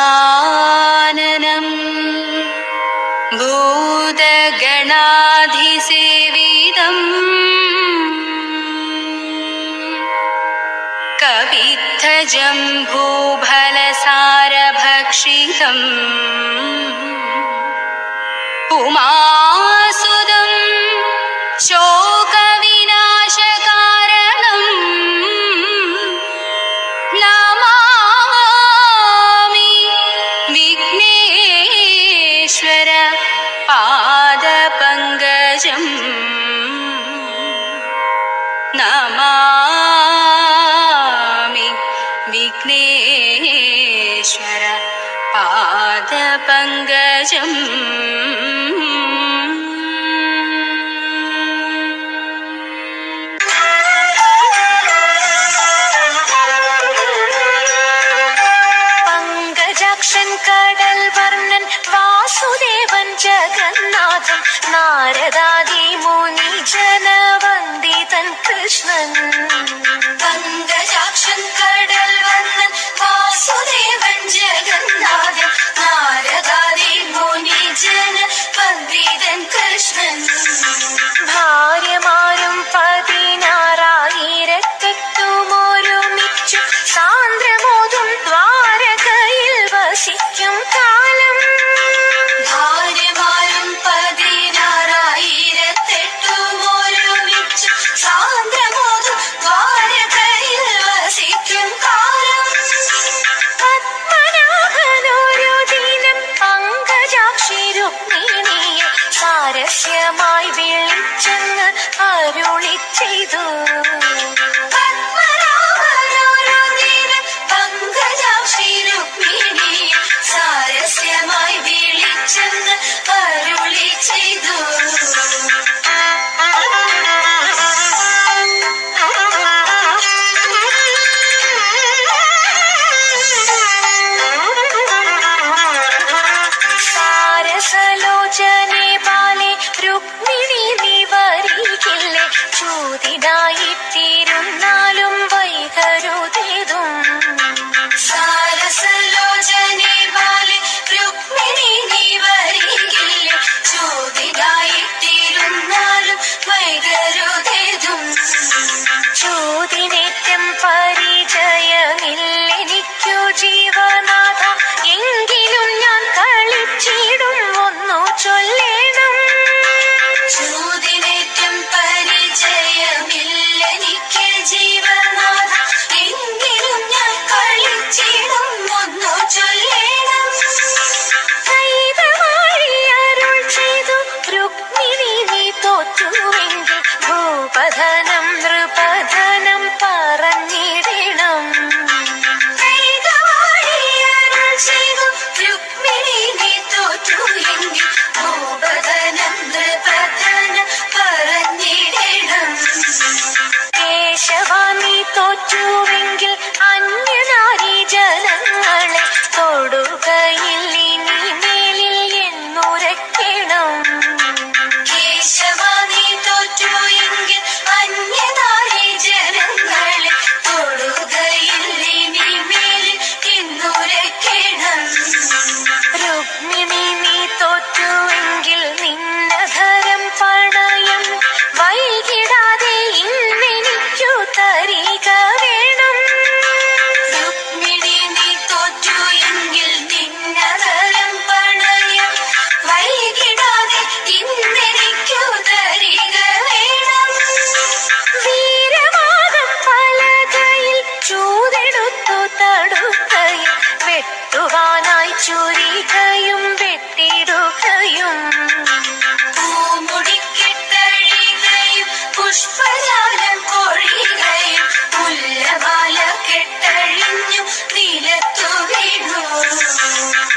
ഗജാനനം ഭൂതഗണാധിസേവിതം കവിത്തജംഭൂഫലസാരഭക്ഷിതം ഉമാസുതം ശോകവിനാശകാരണം നമാമി വിഘ്നേശ്വര പാദപങ്കജം നമാമി വിഘ്നേശ്വര പാദപങ്കജം കടൽ വർണ്ണൻ വാസുദേവൻ ജഗന്നാഥൻ നാരദാദി മുനി ജനവന്ദിതൻ കൃഷ്ണൻ പങ്കജാക്ഷൻ കടൽ വർണ്ണൻ വാസുദേവൻ ജഗന്നാഥൻ നാരദാദി മുനി ജനവന്ദിതൻ കൃഷ്ണൻ ഭാര്യമാരും 16,000 സാന്ദ്രമോതും ദ്വാരകയിൽ വസിക്കും കാലം ഭാര്യമാരും 16,000 സാന്ദ്രമോതും ദ്വാരകയിൽ വസിക്കും കാലം പത്മനാഭനോരോ ദിനം പങ്കജാക്ഷി രുക്മിണിയെ സാരസ്യമായി വിളിച്ചെന്ന് അരുളി ചെയ്തു സാരസ്യമായി വിളിച്ചെന്ന് അരുളി ചെയ്തു സാരസലോചനെ ബാലെ രുക്മിണി നിവരികില്ലേ ചൂതിനായിട്ടിരുന്നാലും വൈകരുതേതും സാരസലോചനെ ബാലെ രുക്മിണി നിവരികില്ലേ ചൂതിനായിട്ടിരുന്നാലും വൈകരുതേതും ചൂതിനേറ്റം പരിചയമില്ലെനിക്കു ജീവനാഥ എങ്കിലും ഞാൻ കളിച്ചിടും ഒന്നു ചൊല്ലേണം ചൂതിനേറ്റം പരിചയമില്ലെനിക്ക് ജീവനാഥ എങ്കിലും ഞാൻ കളിച്ചിടും ഒന്നു ചൊല്ലേണം കൈതവാഴി അരുൾ ചെയ്തു രുക്മിണി നീ തോറ്റുവെങ്കിൽ ഭൂപധനം നൃപധനം പറഞ്ഞിടണം കൈതവാഴി അരുൾ ചെയ്തു രുക്മിണി നീ തോറ്റുവെങ്കിൽ ഭൂപധനം നൃപധനം പറഞ്ഞിടണം കേശവാ നീ തോറ്റുവെങ്കിൽ അന്യനാരി ജനങ്ങളെ തൊടുകയിൽ ഇനി മേലിൽ എന്നുരക്കണം കേശവാ നീ തോറ്റുവെങ്കിൽ അന്യനാരി ജനങ്ങളെ തൊടുകയിൽ ഇനി മേലിൽ എന്നുരക്കണം രുക്മിണി നീ തോറ്റുവെങ്കിൽ നിന്നധരം പണയം വൈകിടാതെ ഇന്നെനിക്കു തരിക വേണം രുക്മിണി നീ തോറ്റുവെങ്കിൽ നിന്നധരം പണയം വൈകിടാതെ ഇന്നെനിക്കു തരിക വേണം വീരവാദം പലകയിൽ ചൂതെടുത്തു തടുക്കയും വെട്ടുവാനായി ചുരികയും വെട്ടിടുകയും പൂമുടിക്കെട്ടഴികയും പുഷ്പജാലം കൊഴികയും മുല്ലമാല കെട്ടഴിഞ്ഞു നിലത്തു വീണു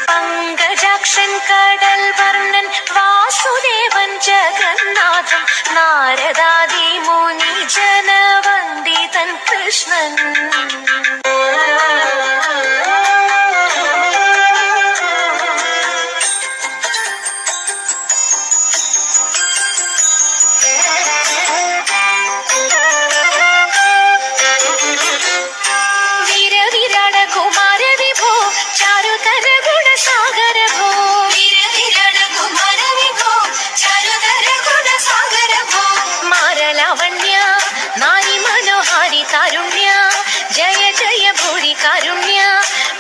പങ്കജാക്ഷൻ കടൽ വർണ്ണൻ വാസുദേവൻ ജഗന്നാഥൻ നാരദാദി മുനി ജനവന്ദിതൻ കൃഷ്ണൻ വിരവിരട കുമാര വിഭോ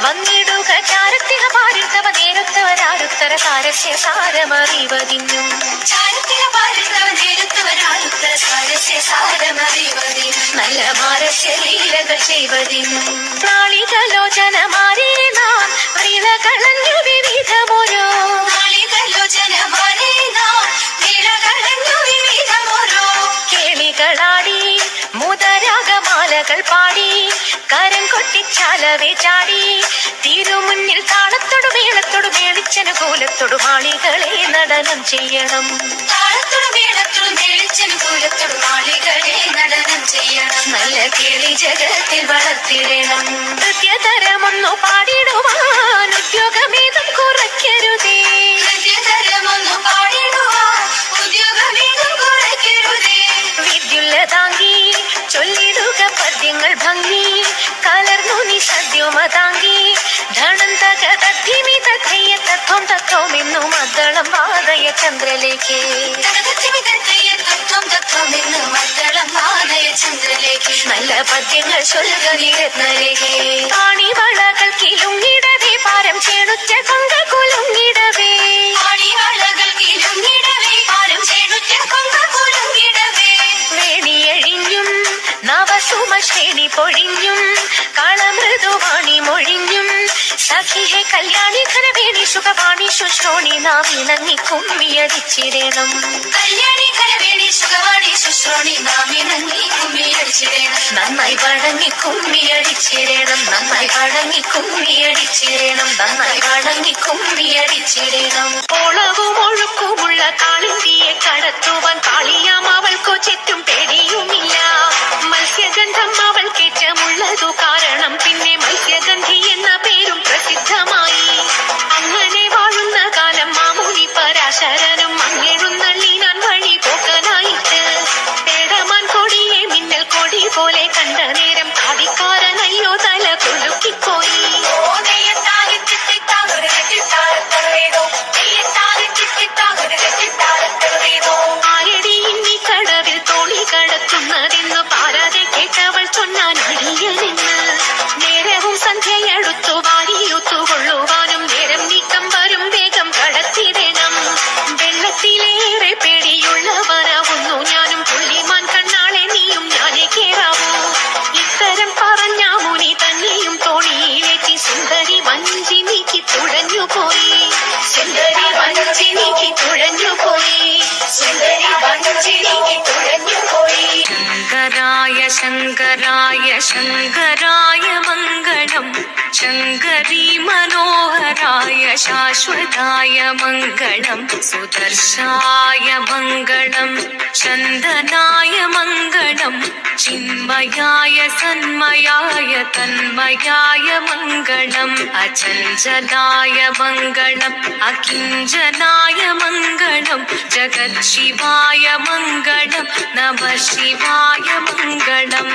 വന്നിടുക ചാരത്തിക പാരുത്തവ നേരത്തവരാരുത്തര സാരസ്യ സാരമറിവതിന്നും നല്ല മാരസ്യ ലീലകൾ ചെയ്വതിനും നാളികലോചനമാരെ നാം വിളകളഞ്ഞു വിവിധമോരോ കേളികളാടി മുതരാഗമാലകൾ പാടി കരം കൊട്ടിച്ചാലവേ ചാടി തിരുമുന്നിൽ താളത്തോടു മേളത്തോടു മേളിച്ചനുകൂലത്തോടു മാളികളെ നടനം ചെയ്യണം നല്ല കേളി ജഗത്തിൽ വളർത്തിടണം നൃത്യതരമൊന്നു പാടിടുവാൻ ഉദ്യോഗമേതും കുറയ്ക്കരുതേ വിദ്യുല്ലതാങ്കി ചൊല്ലിടുക പദ്യങ്ങൾ ഭംഗി കലർന്നു നീ സദ്യമതാങ്കി ധണന്തക തദ്ധിമി തഥയ്യ തത്വം തത്വമെന്നു മദ്ദളം വാദയ ചന്ദ്രലേക്ക് നല്ല പദ്യങ്ങൾ ചൊല്ലുക നിരത്നരേഖേ പാണിവളകൾ കിലുങ്ങിടവേ പാരം ചേണുറ്റ കൊങ്ക കുലുങ്ങിടവേ വേണിയഴിഞ്ഞും നവസുമശ്രേണി പൊഴിഞ്ഞും കളമൃദുവാണി മൊഴിഞ്ഞും സഖിഹെ കല്യാണി ഖരവേണി സുഖവാണി ശുശ്രോണി നാം ഇണങ്ങി കുമ്മിയടിച്ചിരണം നന്നായി വഴങ്ങി കുമ്മിയടിച്ചിരണം നന്നായി വഴങ്ങി കുമ്മിയടിച്ചിരണം നന്നായി വഴങ്ങി കുമ്മിയടിച്ചിരണം ഓളവും ഒഴുക്കുമുള്ള കാളിന്തിയെ കടത്തുവാൻ കാളിയാം അവൾക്കോ ചെറ്റും പേടിയുമില്ല മത്സ്യഗന്ധം അവൾക്കേറ്റമുള്ളതു കാരണം പിന്നെ മത്സ്യഗന്ധി എന്ന പേരും പ്രസിദ്ധമായി അങ്ങനെ വാഴുന്ന കാലം മാമുനി പരാശരനും മങ്ങെഴുന്നള്ളി ഞാൻ വഴി പോക്കനായിട്ട് പേടമാൻ കൊടിയെ മിന്നൽ കൊടി പോലെ കണ്ട നേരം കാടിക്കാരനയ്യോ തല കുലുക്കിപ്പോയി ആരടി ഇനി കടവിൽ തോളി കടത്തുന്നതെന്ന് പാരാതെ കേട്ടവൾ ചൊന്നാൻ അടിയനെന്ന് നേരവും സന്ധ്യയടുത്തു വാരിയുത്തുകൊള്ളുവാനും നേരം നീക്കം വരും വേഗം കടത്തിടണം വെള്ളത്തിലേറെ പേടിയുള്ളവനാവുന്നു ഞാനും പുള്ളിമാൻ കണ്ണാളെ നീയും ഞാനേ കേറാവൂ ഇത്തരം പറഞ്ഞ മുനി തന്നെയും തോണിയിലേറ്റി സുന്ദരി വഞ്ചി നീക്കി തുഴഞ്ഞുപോയി സുന്ദരി വഞ്ചി നീക്കി തുഴഞ്ഞുപോയി സുന്ദരി വഞ്ചി നീക്കി തുഴഞ്ഞുപോയി ശങ്കരായ ശങ്കരായ ശങ്കരായ മംഗളം ശങ്കരീ മനോഹരായ ശാശ്വതായ മംഗളം സുദർശായ മംഗളം ചന്ദനായ മംഗളം ചിന്മയായ സന്മയായ തന്മയായ മംഗളം അചഞ്ചലായ മംഗളം അകിഞ്ചനായ മംഗളം ജഗത് ശിവായ മംഗളം നമ ശിവായ മംഗളം